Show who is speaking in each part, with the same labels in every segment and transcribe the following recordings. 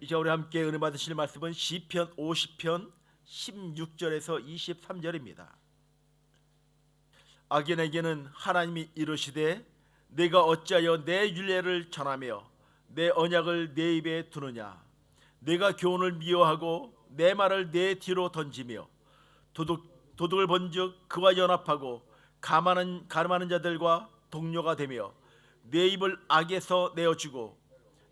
Speaker 1: 이제 우리 함께 은혜 받으실 말씀은 시편 50편 16절에서 23절입니다. 악인에게는 하나님이 이르시되 내가 어찌하여 내 율례를 전하며 내 언약을 내 입에 두느냐. 내가 교훈을 미워하고 내 말을 내 뒤로 던지며 도둑을 본즉 그와 연합하고 가늠하는 자들과 동료가 되며 내 입을 악에서 내어주고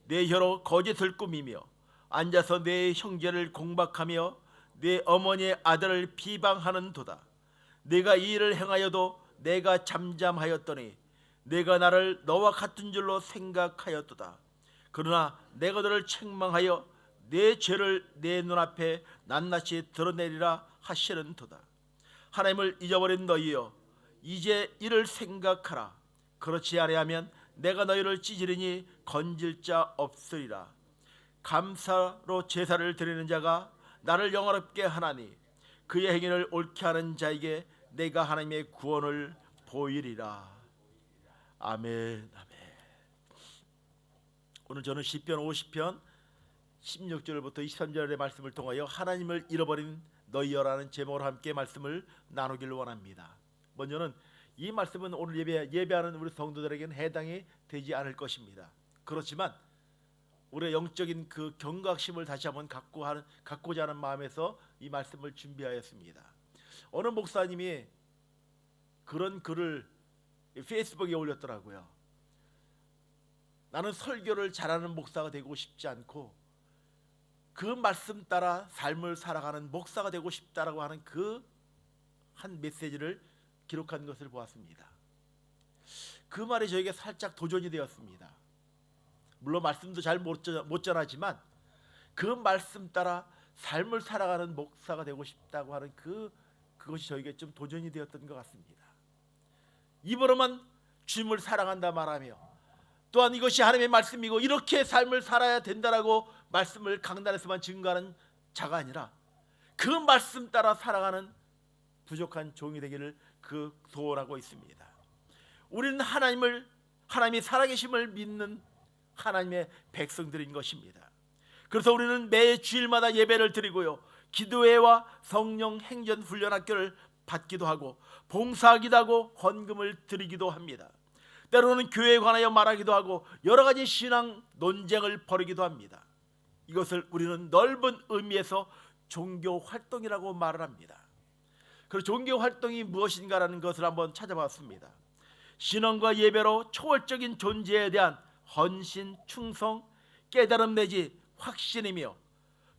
Speaker 1: 내 혀로 거짓을 꾸미며 앉아서 내 형제를 공박하며 내 어머니의 아들을 비방하는도다. 내가 이 일을 행하여도 내가 잠잠하였더니 내가 나를 너와 같은 줄로 생각하였도다. 그러나 내가 너를 책망하여 내 죄를 내 눈앞에 낱낱이 드러내리라 하시는도다. 하나님을 잊어버린 너희여, 이제 이를 생각하라. 그렇지 아니하면 내가 너희를 찢으리니 건질 자 없으리라. 감사로 제사를 드리는 자가 나를 영화롭게 하나니 그의 행위를 옳게 하는 자에게 내가 하나님의 구원을 보이리라. 아멘. 아멘. 오늘 저는 시편 50편 16절부터 23절의 말씀을 통하여 하나님을 잃어버린 너희여라는 제목으로 함께 말씀을 나누기를 원합니다. 먼저는 이 말씀은 오늘 예배하는 우리 성도들에게는 해당이 되지 않을 것입니다. 그렇지만 우리의 영적인 그 경각심을 다시 한번 갖고자 하는 마음에서 이 말씀을 준비하였습니다. 어느 목사님이 그런 글을 페이스북에 올렸더라고요. 나는 설교를 잘하는 목사가 되고 싶지 않고 그 말씀 따라 삶을 살아가는 목사가 되고 싶다라고 하는 그 한 메시지를 기록한 것을 보았습니다. 그 말이 저에게 살짝 도전이 되었습니다. 물론 말씀도 잘 못 전하지만 그 말씀 따라 삶을 살아가는 목사가 되고 싶다고 하는 그것이 저에게 좀 도전이 되었던 것 같습니다. 입으로만 주님을 사랑한다 말하며 또한 이것이 하나님의 말씀이고 이렇게 삶을 살아야 된다라고 말씀을 강단에서만 증거하는 자가 아니라 그 말씀 따라 살아가는 부족한 종이 되기를 소원하고 있습니다. 우리는 하나님이 살아계심을 믿는 하나님의 백성들인 것입니다. 그래서 우리는 매 주일마다 예배를 드리고요, 기도회와 성령 행전 훈련 학교를 받기도 하고 봉사하기도 하고 헌금을 드리기도 합니다. 때로는 교회에 관하여 말하기도 하고 여러 가지 신앙 논쟁을 벌이기도 합니다. 이것을 우리는 넓은 의미에서 종교 활동이라고 말을 합니다. 그리고 종교 활동이 무엇인가라는 것을 한번 찾아봤습니다. 신앙과 예배로 초월적인 존재에 대한 헌신, 충성, 깨달음 내지 확신이며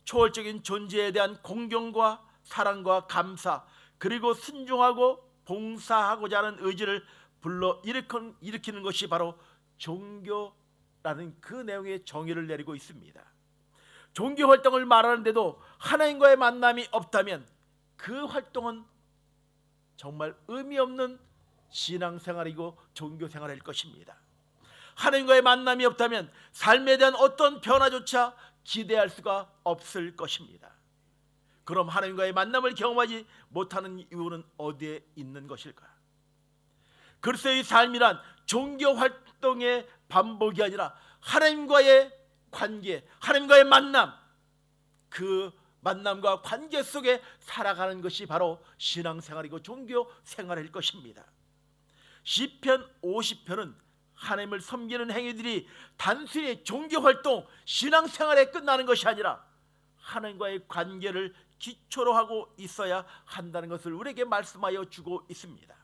Speaker 1: 초월적인 존재에 대한 공경과 사랑과 감사, 그리고 순종하고 봉사하고자 하는 의지를 불러 일으키는 것이 바로 종교라는 그 내용의 정의를 내리고 있습니다. 종교 활동을 말하는데도 하나님과의 만남이 없다면 그 활동은 정말 의미 없는 신앙생활이고 종교생활일 것입니다. 하나님과의 만남이 없다면 삶에 대한 어떤 변화조차 기대할 수가 없을 것입니다. 그럼 하나님과의 만남을 경험하지 못하는 이유는 어디에 있는 것일까? 그리스도의 삶이란 종교 활동의 반복이 아니라 하나님과의 관계, 하나님과의 만남, 그 만남과 관계 속에 살아가는 것이 바로 신앙생활이고 종교생활일 것입니다. 시편 50편은 하나님을 섬기는 행위들이 단순히 종교활동, 신앙생활에 끝나는 것이 아니라 하나님과의 관계를 기초로 하고 있어야 한다는 것을 우리에게 말씀하여 주고 있습니다.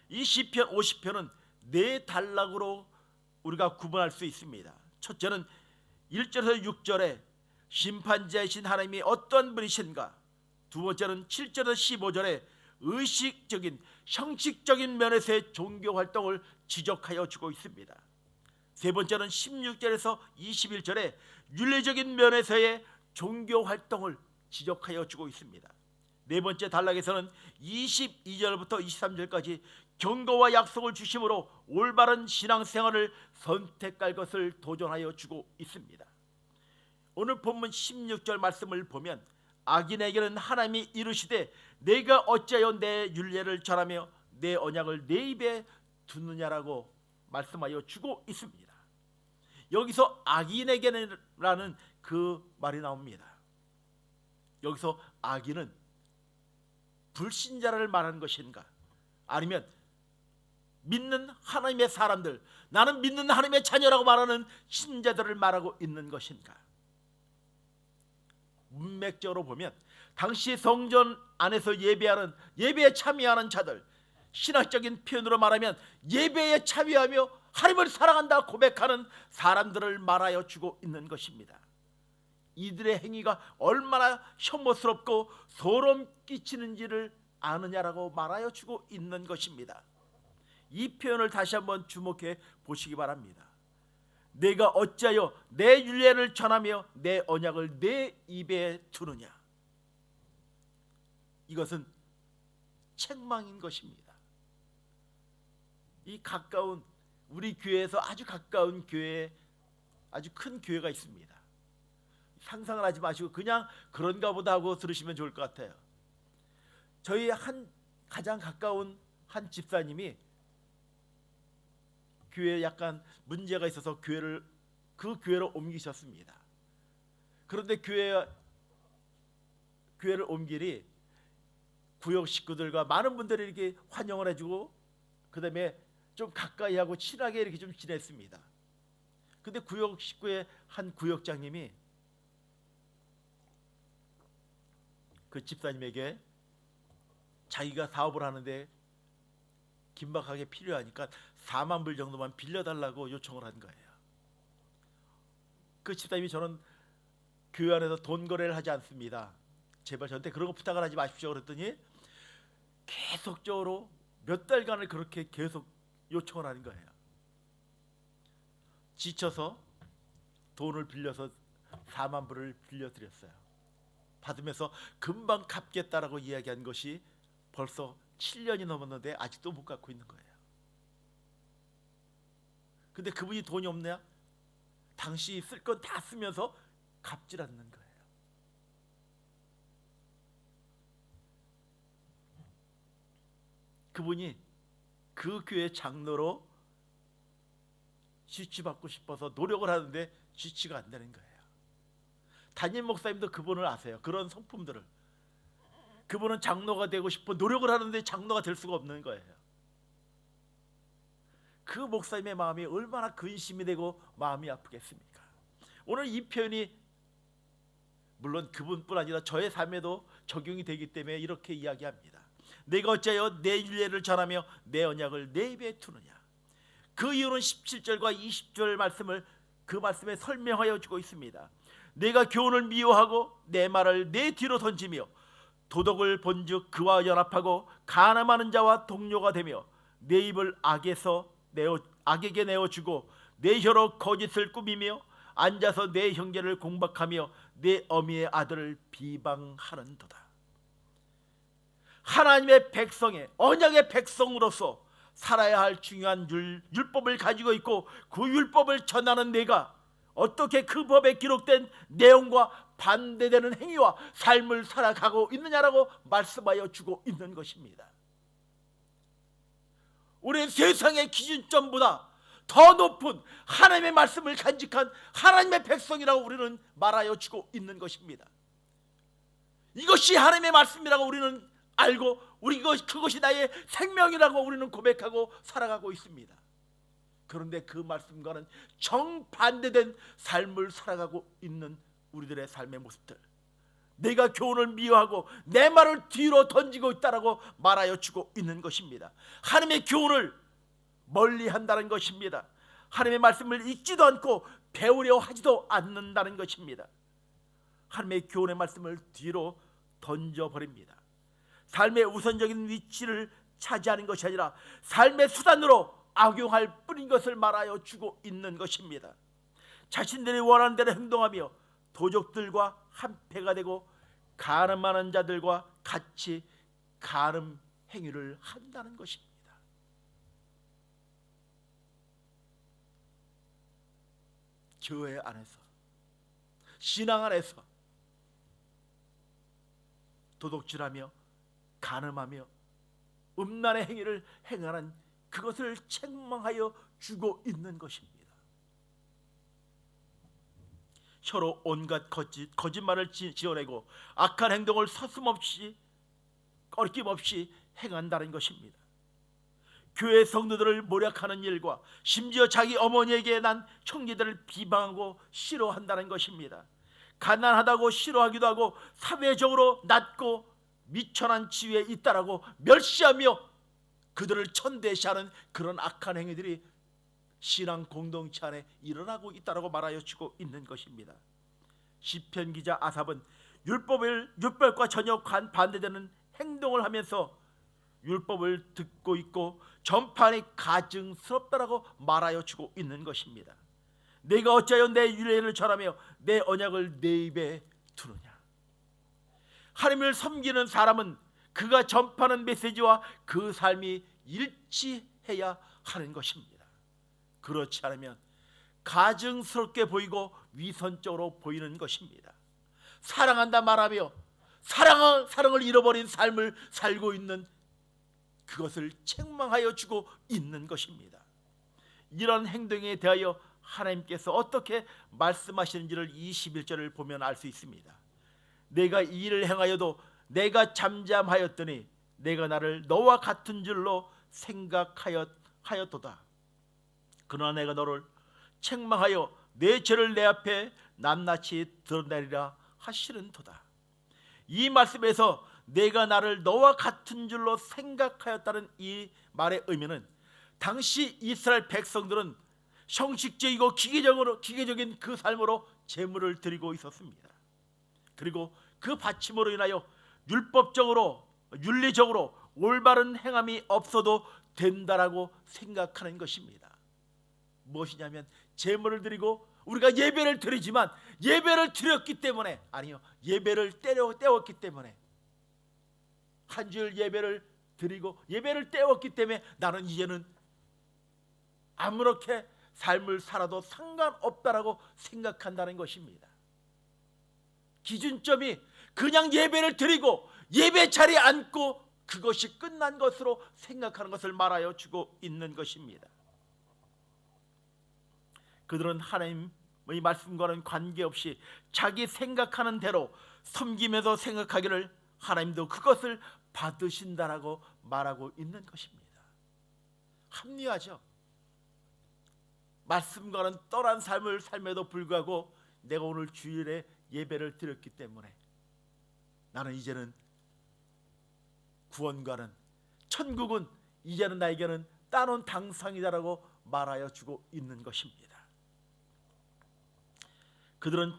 Speaker 1: 이 시편 50편은 네 단락으로 우리가 구분할 수 있습니다. 첫째는 1절에서 6절에 심판자이신 하나님이 어떤 분이신가, 두 번째는 7절에서 15절에 의식적인 형식적인 면에서의 종교활동을 지적하여 주고 있습니다. 세 번째는 16절에서 21절에 윤리적인 면에서의 종교활동을 지적하여 주고 있습니다. 네 번째 단락에서는 22절부터 23절까지 경고와 약속을 주심으로 올바른 신앙생활을 선택할 것을 도전하여 주고 있습니다. 오늘 본문 16절 말씀을 보면 악인에게는 하나님이 이르시되 내가 어찌하여 내 율례를 전하며 내 언약을 내 입에 두느냐라고 말씀하여 주고 있습니다. 여기서 악인에게는 라는 그 말이 나옵니다. 여기서 악인은 불신자를 말하는 것인가, 아니면 믿는 하나님의 사람들, 나는 믿는 하나님의 자녀라고 말하는 신자들을 말하고 있는 것인가? 문맥적으로 보면 당시 성전 안에서 예배에 참여하는 자들, 신학적인 표현으로 말하면 예배에 참여하며 하나님을 사랑한다 고백하는 사람들을 말하여 주고 있는 것입니다. 이들의 행위가 얼마나 혐오스럽고 소름 끼치는지를 아느냐라고 말하여 주고 있는 것입니다. 이 표현을 다시 한번 주목해 보시기 바랍니다. 내가 어찌하여 내 율례를 전하며 내 언약을 내 입에 두느냐. 이것은 책망인 것입니다. 이 가까운 우리 교회에서 아주 가까운 교회에 아주 큰 교회가 있습니다. 상상을 하지 마시고 그냥 그런가 보다 하고 들으시면 좋을 것 같아요. 저희 가장 가까운 한 집사님이 교회에 약간 문제가 있어서 그 교회로 옮기셨습니다. 그런데 교회를 옮기니 구역 식구들과 많은 분들이 이렇게 환영을 해주고, 그 다음에 좀 가까이 하고 친하게 이렇게 좀 지냈습니다. 근데 구역 식구의 한 구역장님이 그 집사님에게 자기가 사업을 하는데 긴박하게 필요하니까 4만 불 정도만 빌려달라고 요청을 한 거예요. 그 집사님이 저는 교회 안에서 돈 거래를 하지 않습니다, 제발 저한테 그런 거 부탁을 하지 마십시오 그랬더니 계속적으로 몇 달간을 그렇게 계속 요청을 하는 거예요. 지쳐서 돈을 빌려서 4만 불을 빌려드렸어요. 받으면서 금방 갚겠다라고 이야기한 것이 벌써 7년이 넘었는데 아직도 못 갚고 있는 거예요. 근데 그분이 돈이 없냐? 당시 쓸 건 다 쓰면서 갚질 않는 거예요. 그분이 그 교회 장로로 지치받고 싶어서 노력을 하는데 지치가 안 되는 거예요. 담임 목사님도 그분을 아세요. 그런 성품들을. 그분은 장로가 되고 싶어 노력을 하는데 장로가 될 수가 없는 거예요. 그 목사님의 마음이 얼마나 근심이 되고 마음이 아프겠습니까? 오늘 이 표현이 물론 그분뿐 아니라 저의 삶에도 적용이 되기 때문에 이렇게 이야기합니다. 내가 어찌하여 내 율례를 전하며 내 언약을 내 입에 두느냐. 그 이유는 17절과 20절 그 말씀에 설명하여 주고 있습니다. 내가 교훈을 미워하고 내 말을 내 뒤로 던지며 도덕을 본즉 그와 연합하고 간음하는 자와 동료가 되며 내 입을 악에게 내어주고 내 혀로 거짓을 꾸미며 앉아서 내 형제를 공박하며 내 어미의 아들을 비방하는도다. 하나님의 백성의 언약의 백성으로서 살아야 할 중요한 율법을 가지고 있고 그 율법을 전하는 내가 어떻게 그 법에 기록된 내용과 반대되는 행위와 삶을 살아가고 있느냐라고 말씀하여 주고 있는 것입니다. 우리 세상의 기준점보다 더 높은 하나님의 말씀을 간직한 하나님의 백성이라고 우리는 말하여 주고 있는 것입니다. 이것이 하나님의 말씀이라고 우리는 알고 그것이 나의 생명이라고 우리는 고백하고 살아가고 있습니다. 그런데 그 말씀과는 정반대된 삶을 살아가고 있는 우리들의 삶의 모습들, 내가 교훈을 미워하고 내 말을 뒤로 던지고 있다라고 말하여 주고 있는 것입니다. 하나님의 교훈을 멀리한다는 것입니다. 하나님의 말씀을 읽지도 않고 배우려 하지도 않는다는 것입니다. 하나님의 교훈의 말씀을 뒤로 던져버립니다. 삶의 우선적인 위치를 차지하는 것이 아니라 삶의 수단으로 악용할 뿐인 것을 말하여 주고 있는 것입니다. 자신들이 원하는 대로 행동하며 도적들과 한패가 되고 간음하는 자들과 같이 간음 행위를 한다는 것입니다. 교회 안에서, 신앙 안에서 도둑질하며 간음하며 음란의 행위를 행하는 그것을 책망하여 주고 있는 것입니다. 서로 온갖 거짓말을 지어내고 악한 행동을 서슴없이 꺼림없이 행한다는 것입니다. 교회 성도들을 모략하는 일과 심지어 자기 어머니에게 난 형제들을 비방하고 싫어한다는 것입니다. 가난하다고 싫어하기도 하고 사회적으로 낮고 미천한 지위에 있다라고 멸시하며 그들을 천대시하는 그런 악한 행위들이 신앙 공동체 안에 일어나고 있다라고 말하여 주고 있는 것입니다. 시편 기자 아삽은 율법과 전혀 반대되는 행동을 하면서 율법을 듣고 있고 전파하니 가증스럽다라고 말하여 주고 있는 것입니다. 내가 어찌하여 내 율례를 절하며 내 언약을 내 입에 두느냐. 하나님을 섬기는 사람은 그가 전파하는 메시지와 그 삶이 일치해야 하는 것입니다. 그렇지 않으면 가증스럽게 보이고 위선적으로 보이는 것입니다. 사랑한다 말하며 사랑을 잃어버린 삶을 살고 있는 그것을 책망하여 주고 있는 것입니다. 이런 행동에 대하여 하나님께서 어떻게 말씀하시는지를 21절을 보면 알 수 있습니다. 내가 이 일을 행하여도 내가 잠잠하였더니 내가 나를 너와 같은 줄로 생각하였도다. 그러나 내가 너를 책망하여 내 죄를 내 앞에 낱낱이 드러내리라 하시는도다. 이 말씀에서 내가 나를 너와 같은 줄로 생각하였다는 이 말의 의미는 당시 이스라엘 백성들은 형식적이고 기계적인 그 삶으로 제물을 드리고 있었습니다. 그리고 그 바침으로 인하여 윤리적으로 올바른 행함이 없어도 된다라고 생각하는 것입니다. 무엇이냐면 제물을 드리고 우리가 예배를 드리지만 예배를 드렸기 때문에 예배를 때웠기 때문에 한 주일 예배를 드리고 예배를 때웠기 때문에 나는 이제는 아무렇게 삶을 살아도 상관없다라고 생각한다는 것입니다. 기준점이 그냥 예배를 드리고 예배 자리에 앉고 그것이 끝난 것으로 생각하는 것을 말하여 주고 있는 것입니다. 그들은 하나님의 말씀과는 관계없이 자기 생각하는 대로 섬기면서 생각하기를 하나님도 그것을 받으신다라고 말하고 있는 것입니다. 합리화죠. 말씀과는 떠난 삶을 삶에도 불구하고 내가 오늘 주일에 예배를 드렸기 때문에 나는 이제는 구원과는 천국은 이제는 나에게는 따놓은 당상이다라고 말하여 주고 있는 것입니다. 그들은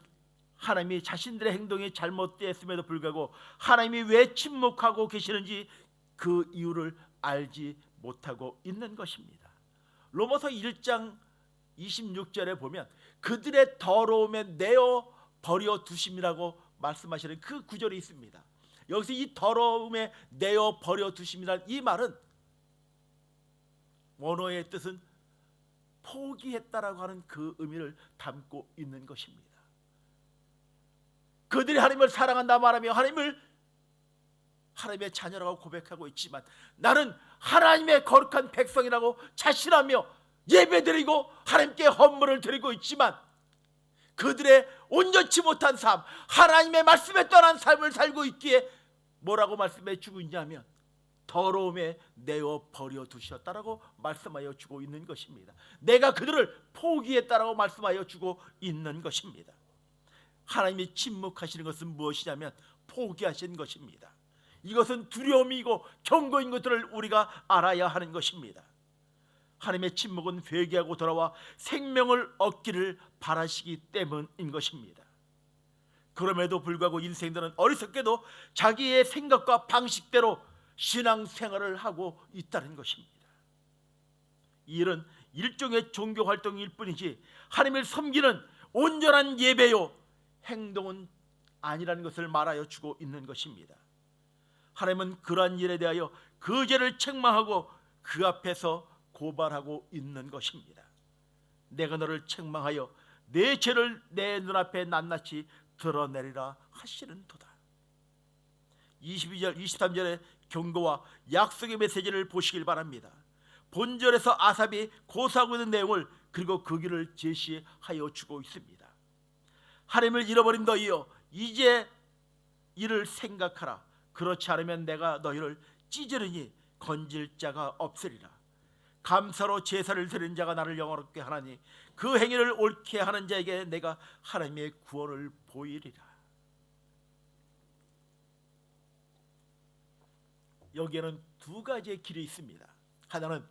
Speaker 1: 하나님이 자신들의 행동이 잘못되었음에도 불구하고 하나님이 왜 침묵하고 계시는지 그 이유를 알지 못하고 있는 것입니다. 로마서 1장 26절에 보면 그들의 더러움에 내어 버려 두심이라고 말씀하시는 그 구절이 있습니다. 여기서 이 더러움에 내어 버려 두심이라는 이 말은 원어의 뜻은 포기했다라고 하는 그 의미를 담고 있는 것입니다. 그들이 하나님을 사랑한다 말하며 하나님의 자녀라고 고백하고 있지만 나는 하나님의 거룩한 백성이라고 자신하며 예배드리고 하나님께 헌물을 드리고 있지만 그들의 온전치 못한 삶, 하나님의 말씀에 떠난 삶을 살고 있기에 뭐라고 말씀해 주고 있냐면 더러움에 내어 버려 두셨다라고 말씀하여 주고 있는 것입니다. 내가 그들을 포기했다라고 말씀하여 주고 있는 것입니다. 하나님이 침묵하시는 것은 무엇이냐면 포기하신 것입니다. 이것은 두려움이고 경고인 것들을 우리가 알아야 하는 것입니다. 하나님의 침묵은 회개하고 돌아와 생명을 얻기를 바라시기 때문인 것입니다. 그럼에도 불구하고 인생들은 어리석게도 자기의 생각과 방식대로 신앙생활을 하고 있다는 것입니다. 이 일은 일종의 종교활동일 뿐이지 하나님을 섬기는 온전한 예배요 행동은 아니라는 것을 말하여 주고 있는 것입니다. 하나님은 그러한 일에 대하여 그 죄를 책망하고 그 앞에서 고발하고 있는 것입니다. 내가 너를 책망하여 내 죄를 내 눈앞에 낱낱이 드러내리라 하시는도다. 22절 23절의 경고와 약속의 메시지를 보시길 바랍니다. 본절에서 아삽이 고사하고 있는 내용을 그리고 그 길을 제시하여 주고 있습니다. 하나님을 잃어버린 너희여, 이제 이를 생각하라. 그렇지 않으면 내가 너희를 찢으리니 건질 자가 없으리라. 감사로 제사를 드린 자가 나를 영화롭게 하나니 그 행위를 옳게 하는 자에게 내가 하나님의 구원을 보이리라. 여기에는 두 가지의 길이 있습니다. 하나는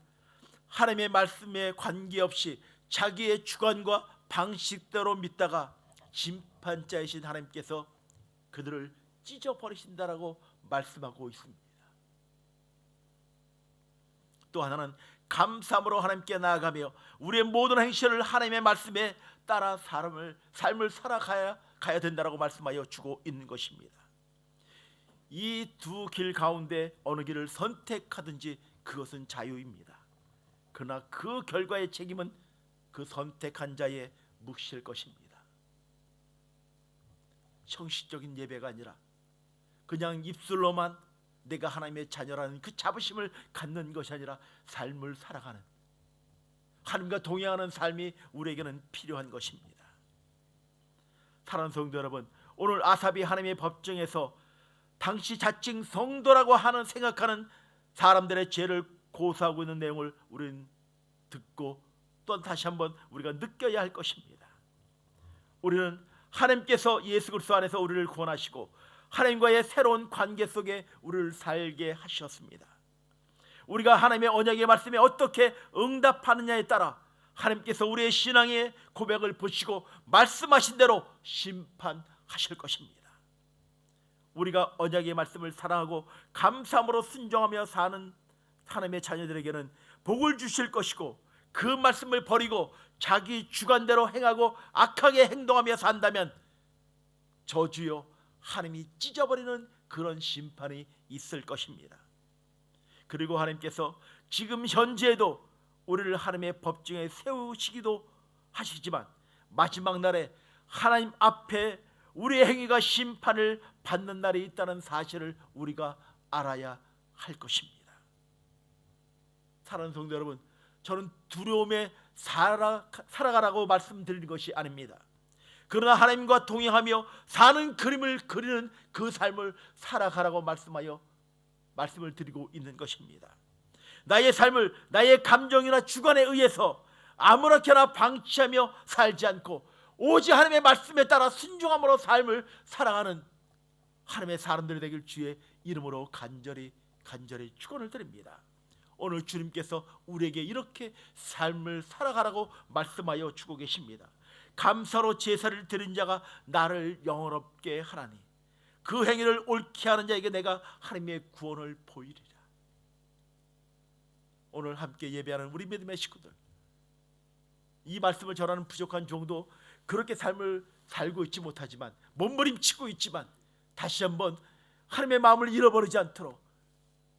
Speaker 1: 하나님의 말씀에 관계없이 자기의 주관과 방식대로 믿다가 심판자이신 하나님께서 그들을 찢어버리신다라고 말씀하고 있습니다. 또 하나는 감사함으로 하나님께 나아가며 우리의 모든 행실을 하나님의 말씀에 따라 삶을 살아가야 된다라고 말씀하여 주고 있는 것입니다. 이 두 길 가운데 어느 길을 선택하든지 그것은 자유입니다. 그러나 그 결과의 책임은 그 선택한 자의 몫일 것입니다. 형식적인 예배가 아니라 그냥 입술로만 내가 하나님의 자녀라는 그 자부심을 갖는 것이 아니라 삶을 살아가는, 하나님과 동행하는 삶이 우리에게는 필요한 것입니다. 사랑하는 성도 여러분, 오늘 아삽이 하나님의 법정에서 당시 자칭 성도라고 생각하는 사람들의 죄를 고소하고 있는 내용을 우리는 듣고 또 다시 한번 우리가 느껴야 할 것입니다. 우리는 하나님께서 예수 그리스도 안에서 우리를 구원하시고 하나님과의 새로운 관계 속에 우리를 살게 하셨습니다. 우리가 하나님의 언약의 말씀에 어떻게 응답하느냐에 따라 하나님께서 우리의 신앙의 고백을 보시고 말씀하신 대로 심판하실 것입니다. 우리가 언약의 말씀을 사랑하고 감사함으로 순종하며 사는 하나님의 자녀들에게는 복을 주실 것이고, 그 말씀을 버리고 자기 주관대로 행하고 악하게 행동하며 산다면 저주요 하나님이 찢어버리는 그런 심판이 있을 것입니다. 그리고 하나님께서 지금 현재에도 우리를 하나님의 법정에 세우시기도 하시지만 마지막 날에 하나님 앞에 우리의 행위가 심판을 받는 날이 있다는 사실을 우리가 알아야 할 것입니다. 사랑하는 성도 여러분, 저는 두려움에 살아가라고 말씀드리는 것이 아닙니다. 그러나 하나님과 동행하며 사는 그림을 그리는 그 삶을 살아가라고 말씀을 드리고 있는 것입니다. 나의 삶을 나의 감정이나 주관에 의해서 아무렇게나 방치하며 살지 않고 오직 하나님의 말씀에 따라 순종함으로 삶을 살아가는 하나님의 사람들이 되길 주의 이름으로 간절히 축원을 드립니다. 오늘 주님께서 우리에게 이렇게 삶을 살아가라고 말씀하여 주고 계십니다. 감사로 제사를 드린 자가 나를 영원롭게 하나니 그 행위를 옳게 하는 자에게 내가 하나님의 구원을 보이리라. 오늘 함께 예배하는 우리 믿음의 식구들, 이 말씀을 전하는 부족한 종도 그렇게 삶을 살고 있지 못하지만, 몸부림치고 있지만, 다시 한번 하나님의 마음을 잃어버리지 않도록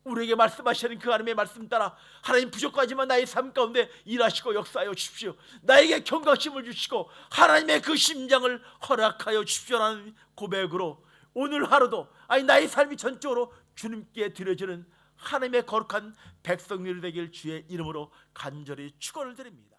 Speaker 1: 우리에게 말씀하시는 그 하나님의 말씀 따라 하나님 부족하지만 나의 삶 가운데 일하시고 역사하여 주십시오. 나에게 경각심을 주시고 하나님의 그 심장을 허락하여 주십시오라는 고백으로 오늘 하루도 나의 삶이 전적으로 주님께 드려지는 하나님의 거룩한 백성들이 되길 주의 이름으로 간절히 축원을 드립니다.